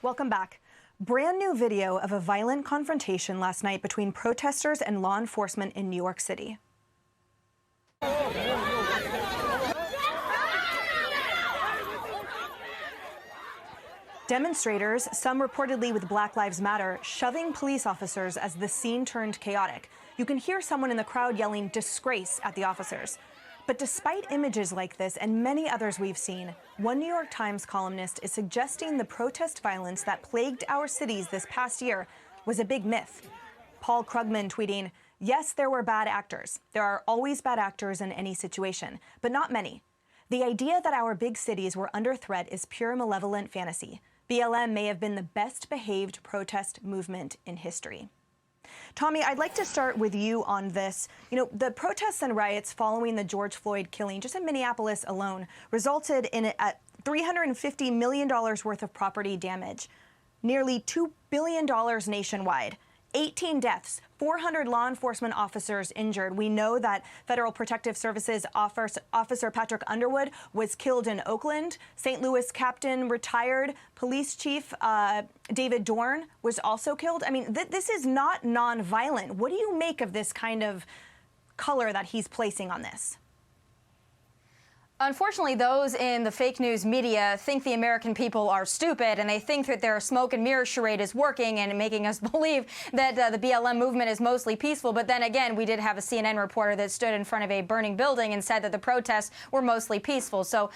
Welcome back. Brand new video of a violent confrontation last night between protesters and law enforcement in New York City. Demonstrators, some reportedly with Black Lives Matter, shoving police officers as the scene turned chaotic. You can hear someone in the crowd yelling "disgrace" at the officers. But despite images like this and many others we've seen, one New York Times columnist is suggesting the protest violence that plagued our cities this past year was a big myth. Paul Krugman tweeting, "Yes, there were bad actors. There are always bad actors in any situation, but not many. The idea that our big cities were under threat is pure malevolent fantasy. BLM may have been the best behaved protest movement in history." Tomi, I'd like to start with you on this. You know, the protests and riots following the George Floyd killing, just in Minneapolis alone, resulted in $350 million worth of property damage, nearly $2 billion nationwide. 18 deaths, 400 law enforcement officers injured. We know that Federal Protective Services Officer Patrick Underwood was killed in Oakland. St. Louis Captain retired. Police Chief David Dorn was also killed. I mean, this is not nonviolent. What do you make of this kind of color that he's placing on this? Unfortunately, those in the fake news media think the American people are stupid, and they think that their smoke and mirror charade is working and making us believe that the BLM movement is mostly peaceful. But then again, we did have a CNN reporter that stood in front of a burning building and said that the protests were mostly peaceful. So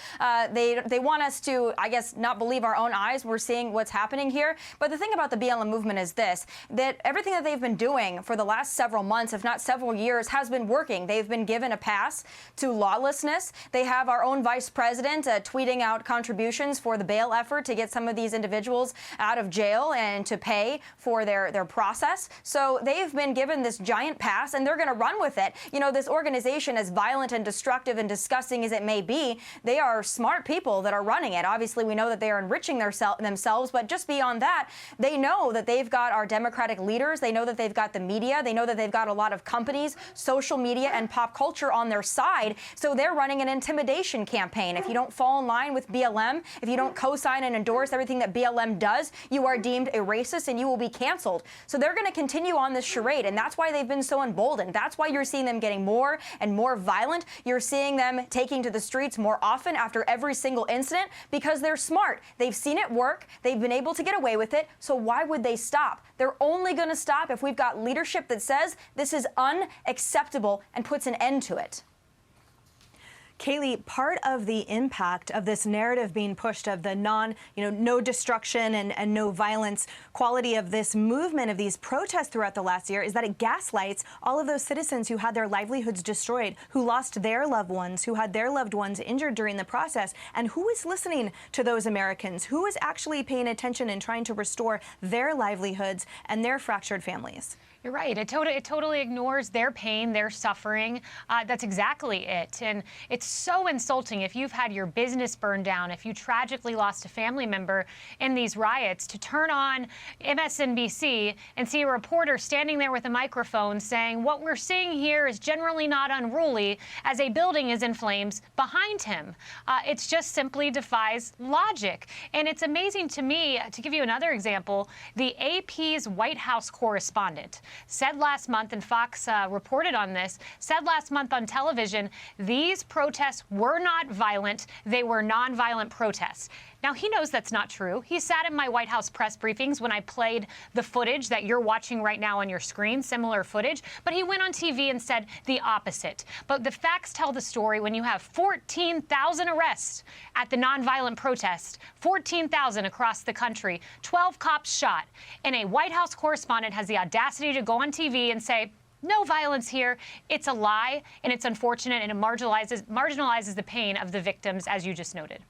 they want us to, I guess, not believe our own eyes. We're seeing what's happening here. But the thing about the BLM movement is this, that everything that they've been doing for the last several months, if not several years, has been working. They've been given a pass to lawlessness. They have our own vice president tweeting out contributions for the bail effort to get some of these individuals out of jail and to pay for their process. So they've been given this giant pass, and they're going to run with it. You know, this organization, as violent and destructive and disgusting as it may be, they are smart people that are running it. Obviously, we know that they are enriching themselves, but just beyond that, they know that they've got our Democratic leaders. They know that they've got the media. They know that they've got a lot of companies, social media, and pop culture on their side. So they're running an intimidation campaign. If you don't fall in line with BLM, if you don't co-sign and endorse everything that BLM does, you are deemed a racist and you will be canceled. So they're going to continue on this charade, and that's why they've been so emboldened. That's why you're seeing them getting more and more violent. You're seeing them taking to the streets more often after every single incident because they're smart. They've seen it work. They've been able to get away with it. So why would they stop? They're only going to stop if we've got leadership that says this is unacceptable and puts an end to it. Kaylee, part of the impact of this narrative being pushed of the no destruction and no violence quality of this movement, of these protests throughout the last year, is that it gaslights all of those citizens who had their livelihoods destroyed, who lost their loved ones, who had their loved ones injured during the process. And who is listening to those Americans? Who is actually paying attention and trying to restore their livelihoods and their fractured families? You're right. It totally ignores their pain, their suffering. That's exactly it. And it's so insulting if you've had your business burned down, if you tragically lost a family member in these riots, to turn on MSNBC and see a reporter standing there with a microphone saying, what we're seeing here is generally not unruly, as a building is in flames behind him. It just simply defies logic. And it's amazing to me, to give you another example, the AP's White House correspondent said last month, and Fox reported on this, said last month on television, these protests were not violent. They were nonviolent protests. Now, he knows that's not true. He sat in my White House press briefings when I played the footage that you're watching right now on your screen, similar footage, but he went on TV and said the opposite. But the facts tell the story when you have 14,000 arrests at the nonviolent protest, 14,000 across the country, 12 cops shot, and a White House correspondent has the audacity to go on TV and say, no violence here. It's a lie, and it's unfortunate, and it marginalizes the pain of the victims, as you just noted.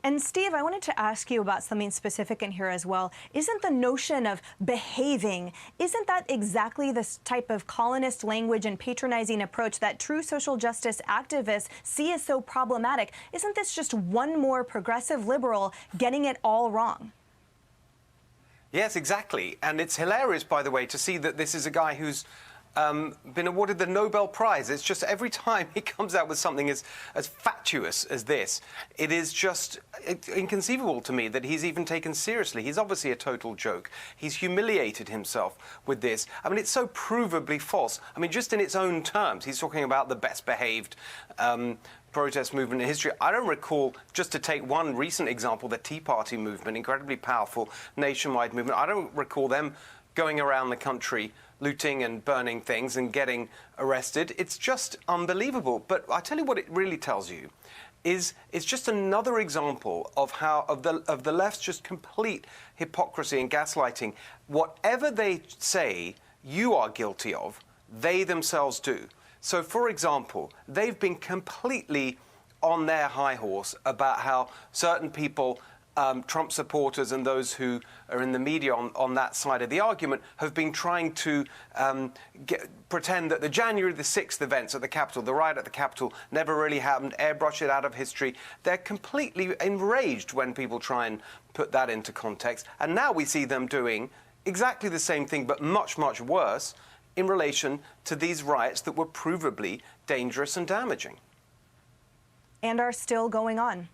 And Steve, I wanted to ask you about something specific in here as well. Isn't the notion of behaving, isn't that exactly this type of colonist language and patronizing approach that true social justice activists see as so problematic? Isn't this just one more progressive liberal getting it all wrong? Yes, exactly. And it's hilarious, by the way, to see that this is a guy who's been awarded the Nobel Prize. It's just every time he comes out with something as fatuous as this, it is just inconceivable to me that he's even taken seriously. He's obviously a total joke. He's humiliated himself with this. I mean, it's so provably false. I mean, just in its own terms, he's talking about the best behaved protest movement in history. I don't recall, just to take one recent example, the Tea Party movement, incredibly powerful nationwide movement. I don't recall them going around the country looting and burning things and getting arrested. It's just unbelievable. But I tell you what it really tells you is it's just another example of how of the left's just complete hypocrisy and gaslighting. Whatever they say you are guilty of, they themselves do. So, for example, they've been completely on their high horse about how certain people, Trump supporters and those who are in the media on that side of the argument, have been trying to pretend that the January the 6th events at the Capitol, the riot at the Capitol, never really happened, airbrush it out of history. They're completely enraged when people try and put that into context. And now we see them doing exactly the same thing, but much, much worse, in relation to these riots that were provably dangerous and damaging. And are still going on.